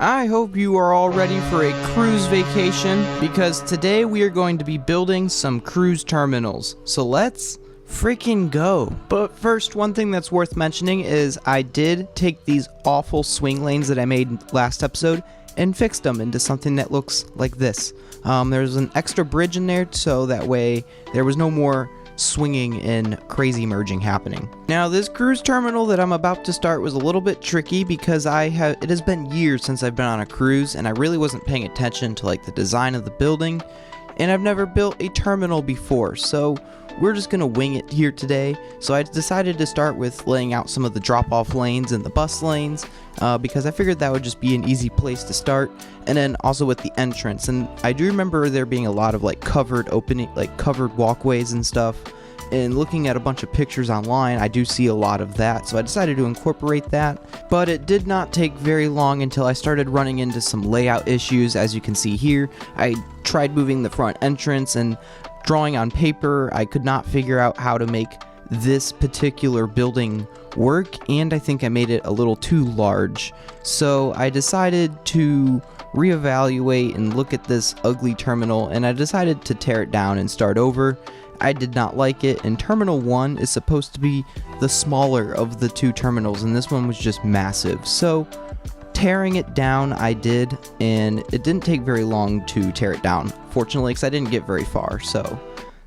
I hope you are all ready for a cruise vacation, because today we are going to be building some cruise terminals. So let's freaking go. But first, one thing that's worth mentioning is I did take these awful swing lanes that I made last episode and fixed them into something that looks like this. There's an extra bridge in there, so that way there was no more swinging and crazy merging happening. Now, this cruise terminal that I'm about to start was a little bit tricky because it has been years since I've been on a cruise, and I really wasn't paying attention to like the design of the building, and I've never built a terminal before, so we're just gonna wing it here today. So I decided to start with laying out some of the drop-off lanes and the bus lanes, because I figured that would just be an easy place to start, and then also with the entrance. And I do remember there being a lot of like covered walkways and stuff, and looking at a bunch of pictures online, I do see a lot of that, so I decided to incorporate that. But it did not take very long until I started running into some layout issues. As you can see here, I tried moving the front entrance, and drawing on paper, I could not figure out how to make this particular building work, and I think I made it a little too large. So I decided to reevaluate and look at this ugly terminal, and I decided to tear it down and start over. I did not like it, and Terminal 1 is supposed to be the smaller of the two terminals, and this one was just massive. So tearing it down I did, and it didn't take very long to tear it down, fortunately, because I didn't get very far, so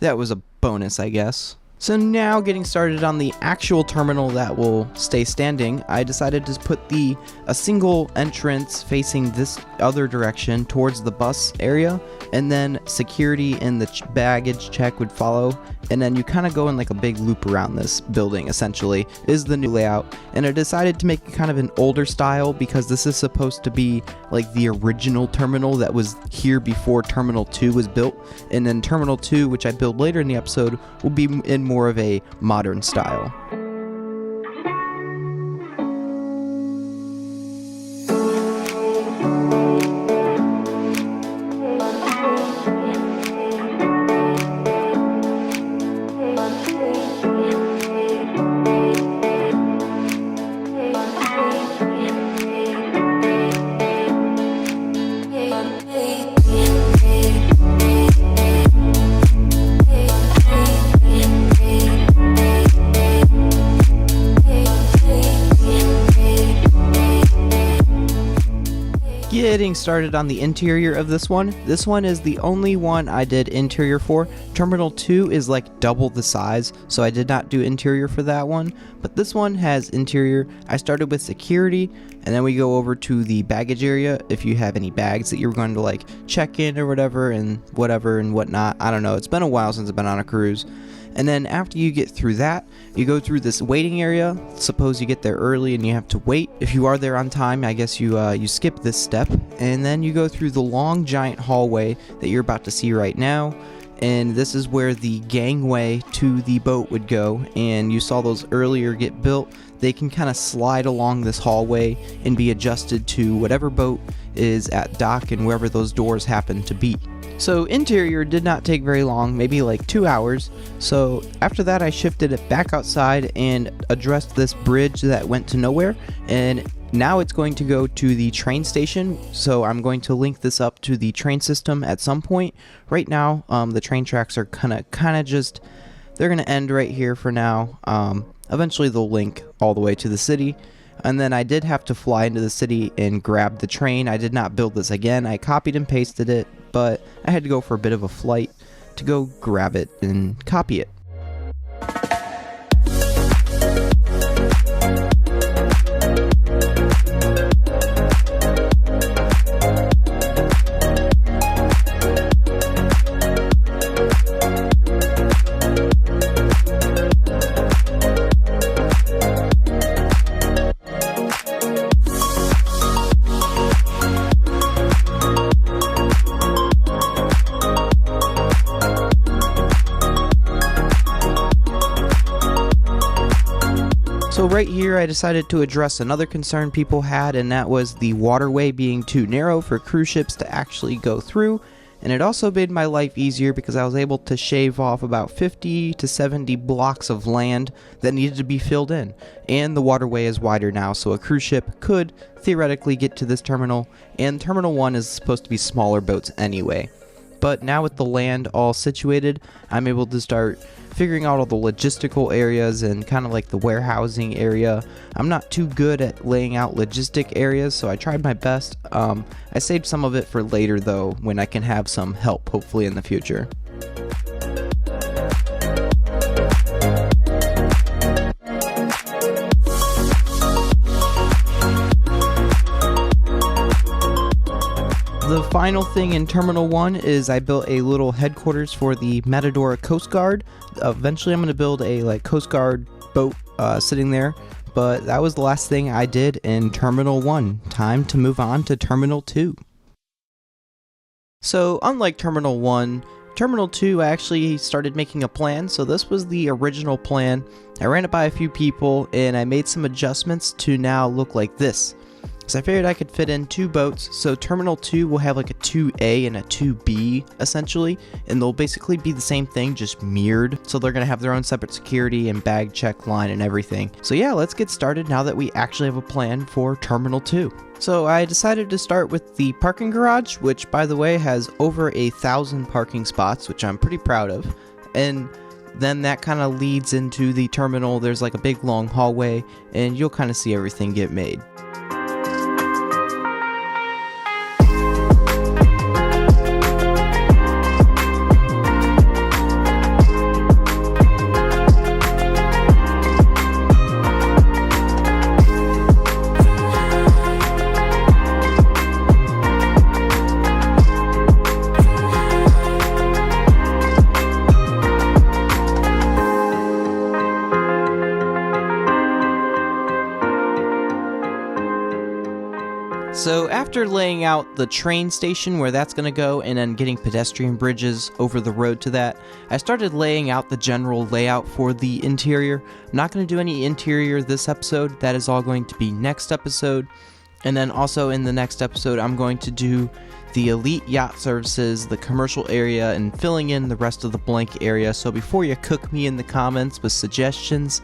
that was a bonus, I guess. So now, getting started on the actual terminal that will stay standing, I decided to put a single entrance facing this other direction towards the bus area, and then security and the baggage check would follow, and then you kind of go in like a big loop around this building, essentially, is the new layout. And I decided to make it kind of an older style because this is supposed to be like the original terminal that was here before Terminal 2 was built, and then Terminal 2, which I build later in the episode, will be in more of a modern style. Getting started on the interior of this one. This one is the only one I did interior for. Terminal 2 is like double the size, so I did not do interior for that one, but this one has interior. I started with security, and then we go over to the baggage area if you have any bags that you're going to like check in or whatever and whatnot. I don't know, it's been a while since I've been on a cruise. And then after you get through that, you go through this waiting area. Suppose you get there early and you have to wait. If you are there on time, I guess you skip this step. And then you go through the long giant hallway that you're about to see right now. And this is where the gangway to the boat would go. And you saw those earlier get built. They can kind of slide along this hallway and be adjusted to whatever boat is at dock and wherever those doors happen to be. So interior did not take very long, maybe like 2 hours. So after that I shifted it back outside and addressed this bridge that went to nowhere, and now it's going to go to the train station. So I'm going to link this up to the train system at some point. Right now the train tracks are kind of just, they're gonna end right here for now. Eventually they'll link all the way to the city. And then I did have to fly into the city and grab the train. I did not build this again. I copied and pasted it, but I had to go for a bit of a flight to go grab it and copy it. So right here I decided to address another concern people had, and that was the waterway being too narrow for cruise ships to actually go through. and it also made my life easier because I was able to shave off about 50 to 70 blocks of land that needed to be filled in, and the waterway is wider now, so a cruise ship could theoretically get to this terminal, and Terminal 1 is supposed to be smaller boats anyway. But now with the land all situated, I'm able to start figuring out all the logistical areas and kind of like the warehousing area. I'm not too good at laying out logistic areas, so I tried my best. I saved some of it for later though, when I can have some help hopefully in the future. The final thing in Terminal 1 is I built a little headquarters for the Matadora Coast Guard. Eventually I'm going to build a Coast Guard boat sitting there, but that was the last thing I did in Terminal 1. Time to move on to Terminal 2. So unlike Terminal 1, Terminal 2 I actually started making a plan, so this was the original plan. I ran it by a few people and I made some adjustments to now look like this. So I figured I could fit in 2 boats, so Terminal 2 will have like a 2A and a 2B essentially, and they'll basically be the same thing, just mirrored. So they're going to have their own separate security and bag check line and everything. So yeah, let's get started now that we actually have a plan for Terminal 2. So I decided to start with the parking garage, which by the way has over 1,000 parking spots, which I'm pretty proud of. And then that kind of leads into the terminal. There's like a big long hallway, and you'll kind of see everything get made. So after laying out the train station where that's going to go and then getting pedestrian bridges over the road to that, I started laying out the general layout for the interior. I'm not going to do any interior this episode. That is all going to be next episode. And then also in the next episode, I'm going to do the elite yacht services, the commercial area, and filling in the rest of the blank area. So before you cook me in the comments with suggestions,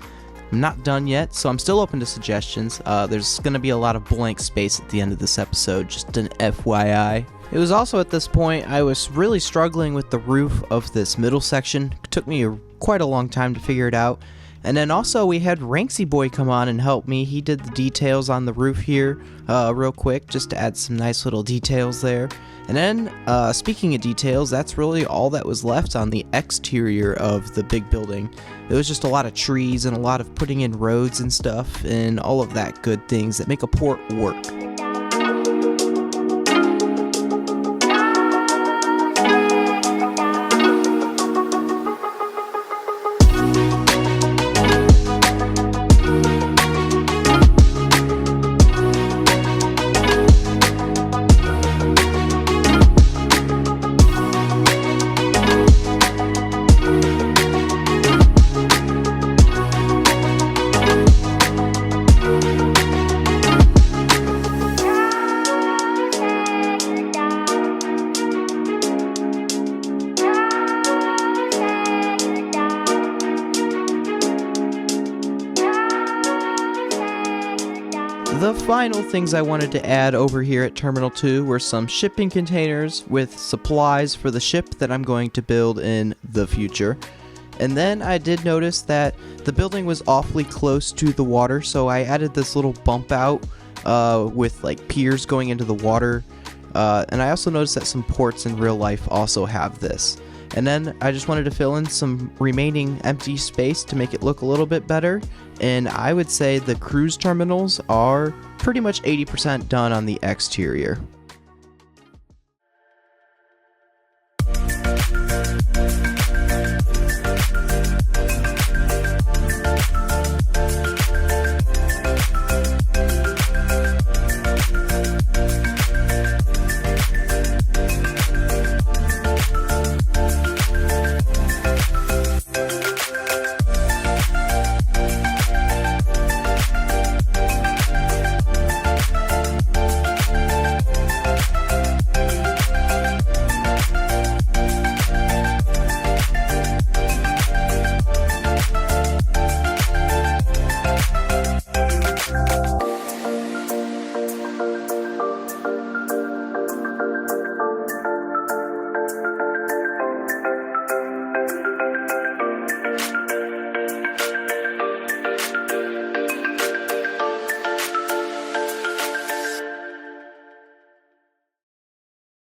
I'm not done yet, so I'm still open to suggestions. There's going to be a lot of blank space at the end of this episode, just an FYI. It was also at this point I was really struggling with the roof of this middle section. It took me quite a long time to figure it out. And then also we had Ranksy Boy come on and help me. He did the details on the roof here real quick, just to add some nice little details there. And then, speaking of details, that's really all that was left on the exterior of the big building. It was just a lot of trees and a lot of putting in roads and stuff and all of that good things that make a port work. The final things I wanted to add over here at Terminal 2 were some shipping containers with supplies for the ship that I'm going to build in the future. And then I did notice that the building was awfully close to the water, so I added this little bump out with like piers going into the water. And I also noticed that some ports in real life also have this. And then I just wanted to fill in some remaining empty space to make it look a little bit better. And I would say the cruise terminals are pretty much 80% done on the exterior.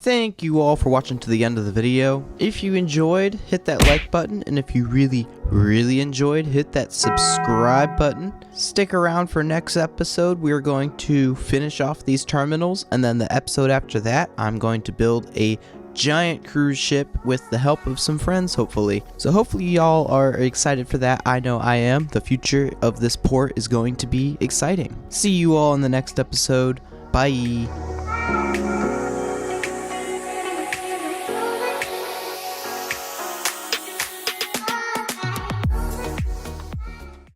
thank you all for watching to the end of the video. If you enjoyed, hit that like button, and if you really enjoyed, hit that subscribe button. Stick around for next episode. We are going to finish off these terminals, and then the episode after that, I'm going to build a giant cruise ship with the help of some friends, hopefully. So hopefully y'all are excited for that. I know I am. The future of this port is going to be exciting. See you all in the next episode. Bye.